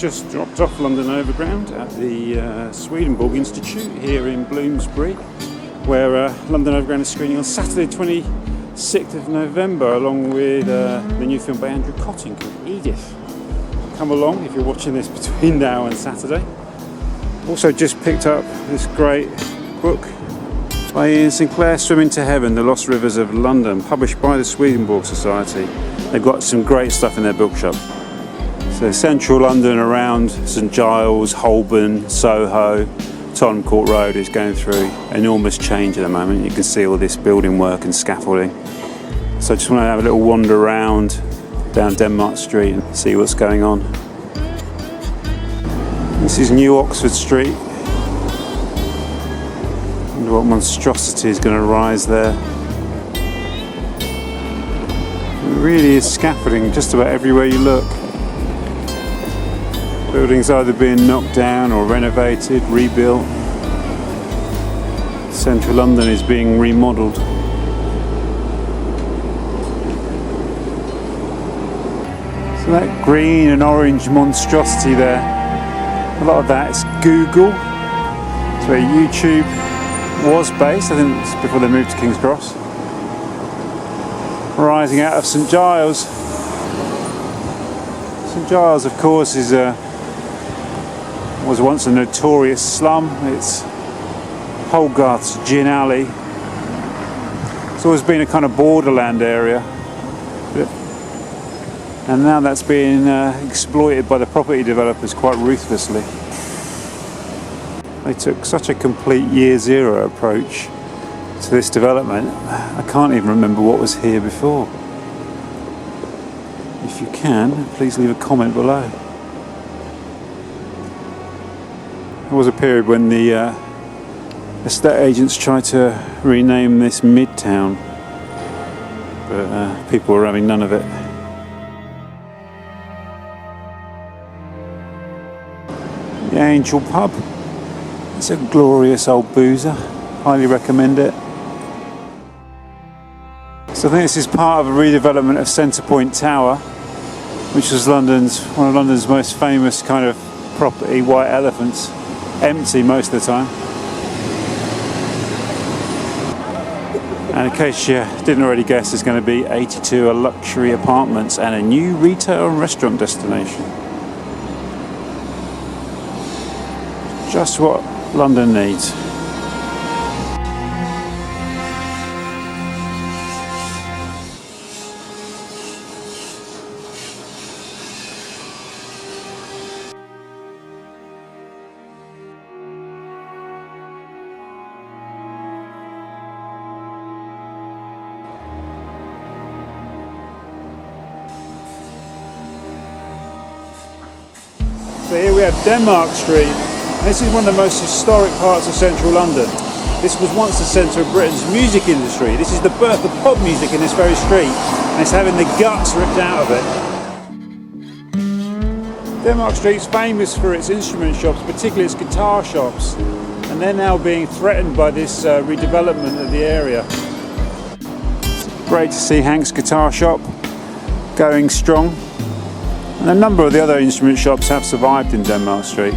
just dropped off London Overground at the Swedenborg Institute here in Bloomsbury, where London Overground is screening on Saturday 26th of November along with the new film by Andrew Cotting called Edith. Come along if you're watching this between now and Saturday. Also just picked up this great book by Ian Sinclair, Swimming to Heaven, The Lost Rivers of London, published by the Swedenborg Society. They've got some great stuff in their bookshop. So central London around St. Giles, Holborn, Soho, Tottenham Court Road is going through enormous change at the moment. You can see all this building work and scaffolding. So I just want to have a little wander around down Denmark Street and see what's going on. This is New Oxford Street. I wonder what monstrosity is going to rise there. It really is scaffolding just about everywhere you look. Buildings either being knocked down or renovated, rebuilt. Central London is being remodelled. So that green and orange monstrosity there, a lot of that is Google. It's where YouTube was based, I think it's before they moved to King's Cross. Rising out of St. Giles. St. Giles, of course, was once a notorious slum. It's Hogarth's Gin Alley. It's always been a kind of borderland area, and now that's being exploited by the property developers quite ruthlessly. They took such a complete year zero approach to this development. I can't even remember what was here before. If you can, please leave a comment below. There was a period when the estate agents tried to rename this Midtown, but people were having none of it. The Angel Pub. It's a glorious old boozer. Highly recommend it. So I think this is part of a redevelopment of Centre Point Tower, which was one of London's most famous kind of property, white elephants. Empty most of the time. And in case you didn't already guess, there's going to be 82 luxury apartments and a new retail and restaurant destination. Just what London needs. So here we have Denmark Street. This is one of the most historic parts of central London. This was once the centre of Britain's music industry. This is the birth of pop music in this very street, and it's having the guts ripped out of it. Denmark Street's famous for its instrument shops, particularly its guitar shops, and they're now being threatened by this redevelopment of the area. It's great to see Hank's guitar shop going strong. And a number of the other instrument shops have survived in Denmark Street.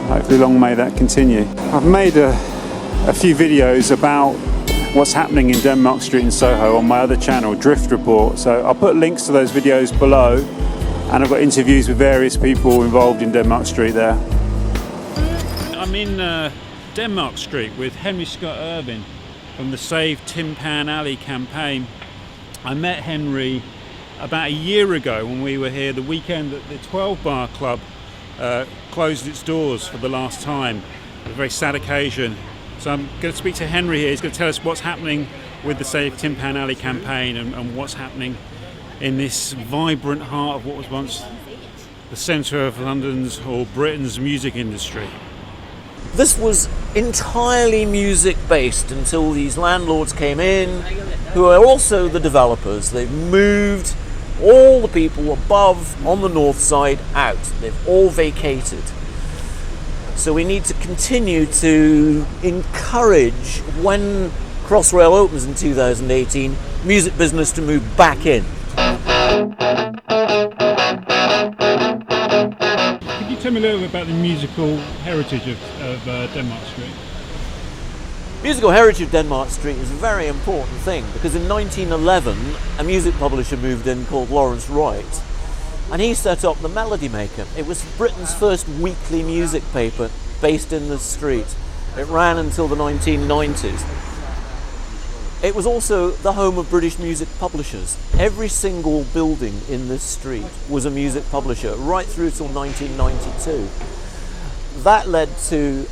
Hopefully long may that continue. I've made a few videos about what's happening in Denmark Street and Soho on my other channel, Drift Report. So I'll put links to those videos below, and I've got interviews with various people involved in Denmark Street there. I'm in Denmark Street with Henry Scott Irvine from the Save Tin Pan Alley campaign. I met Henry about a year ago when we were here the weekend that the 12 Bar Club closed its doors for the last time. A very sad occasion. So I'm going to speak to Henry here. He's going to tell us what's happening with the Save Tin Pan Alley campaign and what's happening in this vibrant heart of what was once the centre of London's or Britain's music industry. This was entirely music based until these landlords came in, who are also the developers. They've moved all the people above on the north side out. They've all vacated. So we need to continue to encourage, when Crossrail opens in 2018, music business to move back in. tell me a little bit about the musical heritage of Denmark Street. Musical heritage of Denmark Street is a very important thing because in 1911 a music publisher moved in called Lawrence Wright, and he set up the Melody Maker. It was Britain's first weekly music paper based in the street. It ran until the 1990s. It was also the home of British music publishers. Every single building in this street was a music publisher right through till 1992. That led to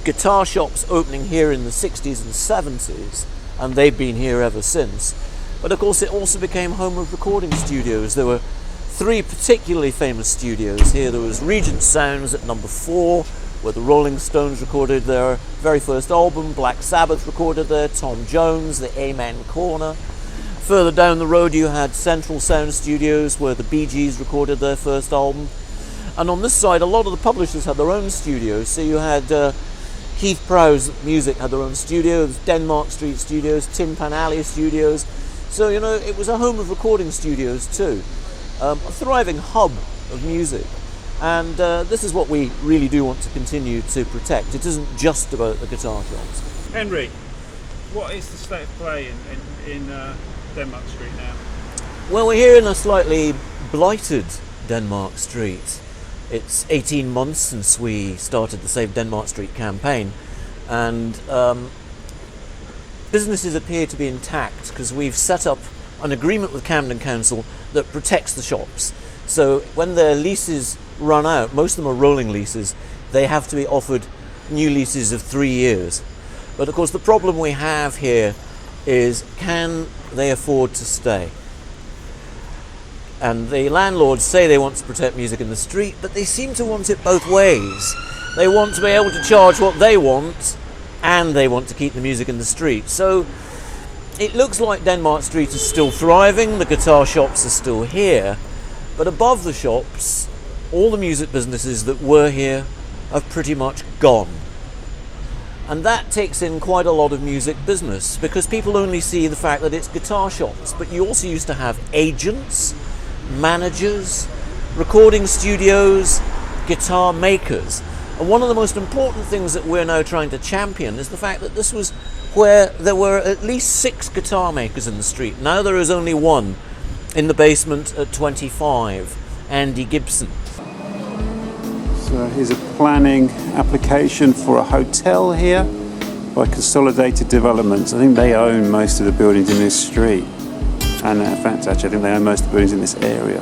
guitar shops opening here in the 60s and 70s, and they've been here ever since. But of course it also became home of recording studios. There were three particularly famous studios here. There was Regent Sounds at number 4, where the Rolling Stones recorded their very first album. Black Sabbath recorded there, Tom Jones, the Amen Corner. Further down the road you had Central Sound Studios, where the Bee Gees recorded their first album. And on this side a lot of the publishers had their own studios. So you had Heath Prowse Music had their own studios, Denmark Street Studios, Tin Pan Alley Studios. So you know, it was a home of recording studios too. A thriving hub of music. And this is what we really do want to continue to protect. It isn't just about the guitar shops. Henry, what is the state of play in Denmark Street now? Well, we're here in a slightly blighted Denmark Street. It's 18 months since we started the Save Denmark Street campaign, and businesses appear to be intact because we've set up an agreement with Camden Council that protects the shops. So when their leases run out, most of them are rolling leases, they have to be offered new leases of 3 years. But of course the problem we have here is, can they afford to stay? And the landlords say they want to protect music in the street, but they seem to want it both ways. They want to be able to charge what they want, and they want to keep the music in the street. So it looks like Denmark Street is still thriving, the guitar shops are still here, but above the shops, all the music businesses that were here have pretty much gone. And that takes in quite a lot of music business, because people only see the fact that it's guitar shops, but you also used to have agents, managers, recording studios, guitar makers. And one of the most important things that we're now trying to champion is the fact that this was where there were at least 6 guitar makers in the street. Now there is only one in the basement at 25, Andy Gibson. So here's a planning application for a hotel here by Consolidated Developments. I think they own most of the buildings in this street. And in fact, actually, I think they own most of the buildings in this area.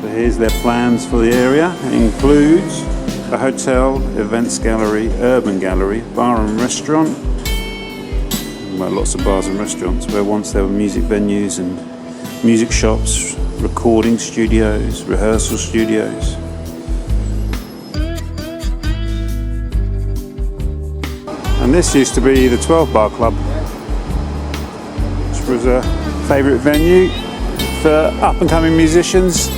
So here's their plans for the area. It includes a hotel, events gallery, urban gallery, bar and restaurant. Well, lots of bars and restaurants, where once there were music venues and music shops, recording studios, rehearsal studios. And this used to be the 12 Bar Club, which was a favourite venue for up and coming musicians.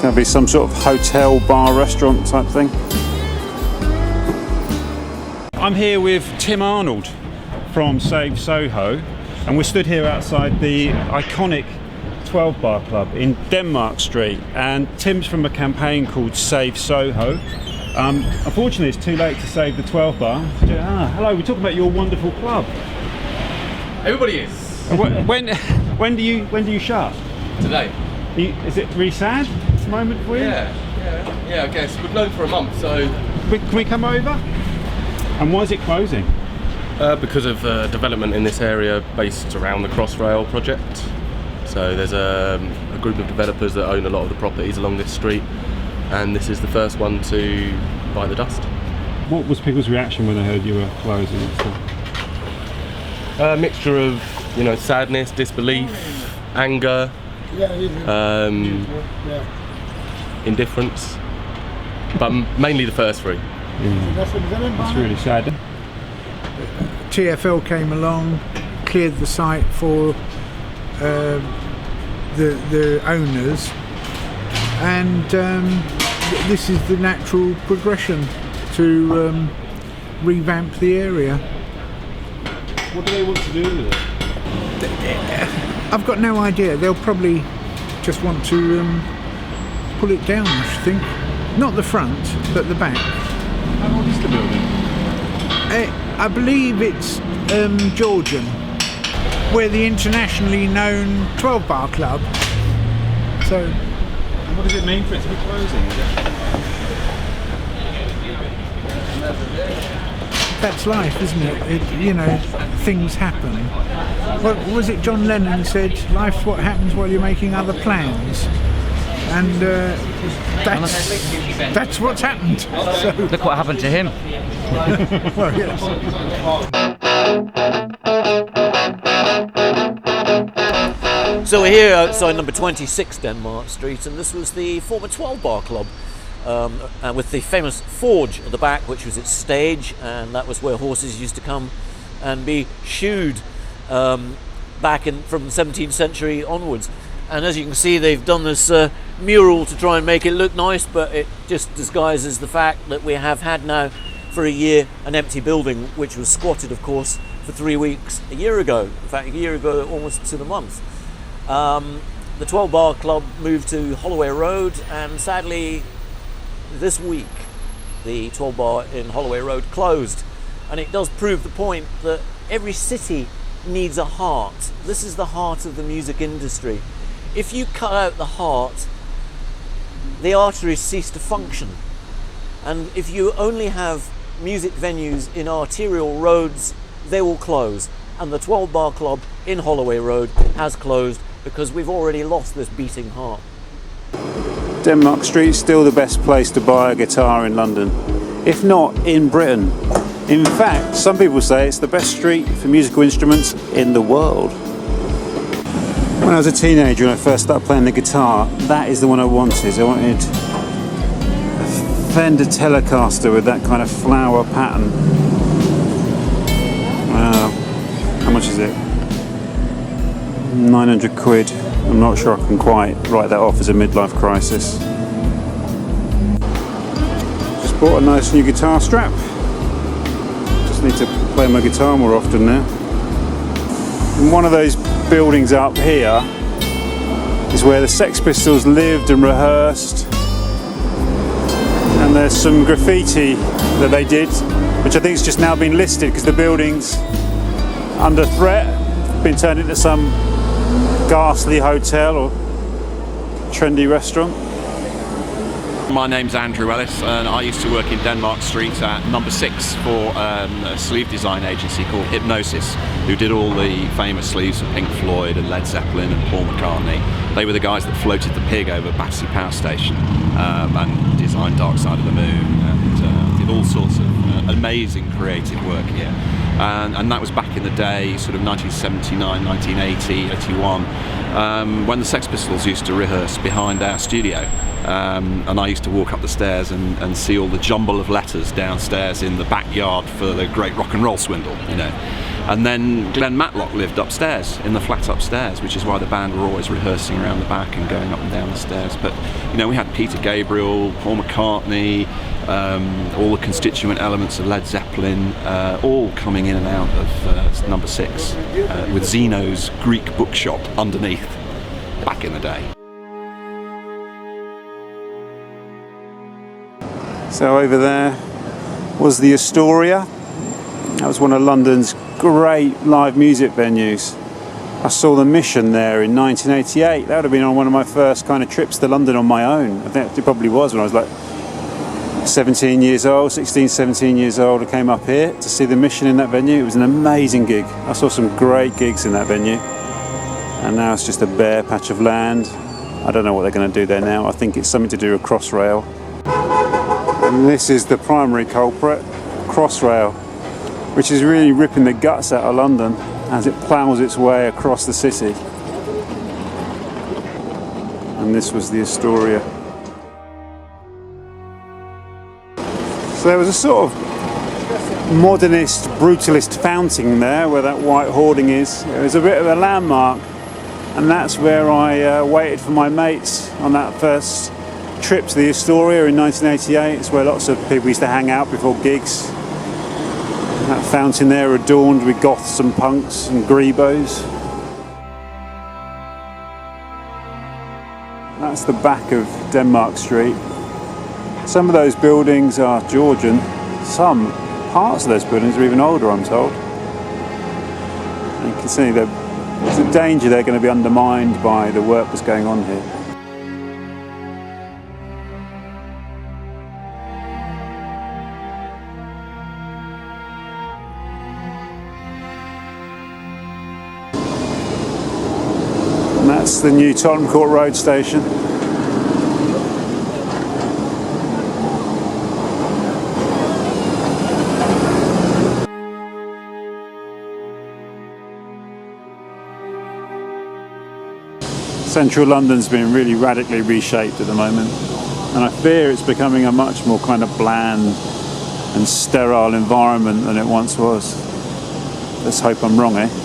Going to be some sort of hotel, bar, restaurant type thing. I'm here with Tim Arnold from Save Soho, and we're stood here outside the iconic 12 Bar Club in Denmark Street, and Tim's from a campaign called Save Soho. Unfortunately it's too late to save the 12 Bar. Hello, we're talking about your wonderful club. Everybody is. When do you shut? Today. Is it really sad moment for you? Yeah, I guess. We've known for a month, so... Can we come over? And why is it closing? Because of development in this area based around the Crossrail project. So there's a group of developers that own a lot of the properties along this street, and this is the first one to bite the dust. What was people's reaction when they heard you were closing and stuff? A mixture of, sadness, disbelief, anger, indifference, but mainly the first three. That's really sad. TfL came along, cleared the site for the owners, and this is the natural progression to revamp the area. What do they want to do with it? I've got no idea. They'll probably just want to pull it down, I should think. Not the front, but the back. How old is the building? I believe it's Georgian. We're the internationally known 12 Bar Club. So. And what does it mean for it to be closing? That's life, isn't it? Things happen. What was it John Lennon said? Life's what happens while you're making other plans. And that's what's happened. So. Look what happened to him. Well, yes. So we're here outside number 26 Denmark Street, and this was the former 12 Bar Club, with the famous forge at the back, which was its stage, and that was where horses used to come and be shoed back from the 17th century onwards. And as you can see, they've done this mural to try and make it look nice, but it just disguises the fact that we have had now for a year an empty building, which was squatted, of course, for 3 weeks a year ago. In fact, a year ago, almost to the month. The 12 Bar Club moved to Holloway Road, and sadly, this week, the 12 Bar in Holloway Road closed. And it does prove the point that every city needs a heart. This is the heart of the music industry. If you cut out the heart, the arteries cease to function. And if you only have music venues in arterial roads, they will close. And the 12 Bar Club in Holloway Road has closed because we've already lost this beating heart. Denmark Street's still the best place to buy a guitar in London, if not in Britain. In fact, some people say it's the best street for musical instruments in the world. When I was a teenager and I first started playing the guitar, that is the one I wanted. I wanted a Fender Telecaster with that kind of flower pattern. Wow. How much is it? 900 quid. I'm not sure I can quite write that off as a midlife crisis. Just bought a nice new guitar strap. Just need to play my guitar more often now. And one of those buildings up here is where the Sex Pistols lived and rehearsed. And there's some graffiti that they did, which I think has just now been listed because the building's under threat, been turned into some ghastly hotel or trendy restaurant. My name's Andrew Ellis, and I used to work in Denmark Street at number 6 for a sleeve design agency called Hypnosis, who did all the famous sleeves of Pink Floyd and Led Zeppelin and Paul McCartney. They were the guys that floated the pig over Battersea Power Station and designed Dark Side of the Moon and did all sorts of amazing creative work here. And that was back in the day, sort of 1979, 1980, 81, when the Sex Pistols used to rehearse behind our studio. And I used to walk up the stairs and see all the jumble of letters downstairs in the backyard for the great rock and roll swindle, you know. And then Glenn Matlock lived upstairs, in the flat upstairs, which is why the band were always rehearsing around the back and going up and down the stairs. But, you know, we had Peter Gabriel, Paul McCartney, all the constituent elements of Led Zeppelin, all coming in and out of number 6, with Zeno's Greek bookshop underneath, back in the day. So over there was the Astoria. That was one of London's great live music venues. I saw the Mission there in 1988. That would have been on one of my first kind of trips to London on my own. I think it probably was when I was like 17 years old, 16, 17 years old. I came up here to see the Mission in that venue. It was an amazing gig. I saw some great gigs in that venue. And now it's just a bare patch of land. I don't know what they're going to do there now. I think it's something to do with Crossrail. And this is the primary culprit, Crossrail, which is really ripping the guts out of London as it ploughs its way across the city. And this was the Astoria. So there was a sort of modernist, brutalist fountain there where that white hoarding is. It was a bit of a landmark, and that's where I waited for my mates on that first trip to the Astoria in 1988. It's where lots of people used to hang out before gigs. That fountain there adorned with goths and punks and grebos. That's the back of Denmark Street. Some of those buildings are Georgian. Some parts of those buildings are even older, I'm told. And you can see there's a danger they're going to be undermined by the work that's going on here. And that's the new Tottenham Court Road station. Central London's been really radically reshaped at the moment, and I fear it's becoming a much more kind of bland and sterile environment than it once was. Let's hope I'm wrong, eh?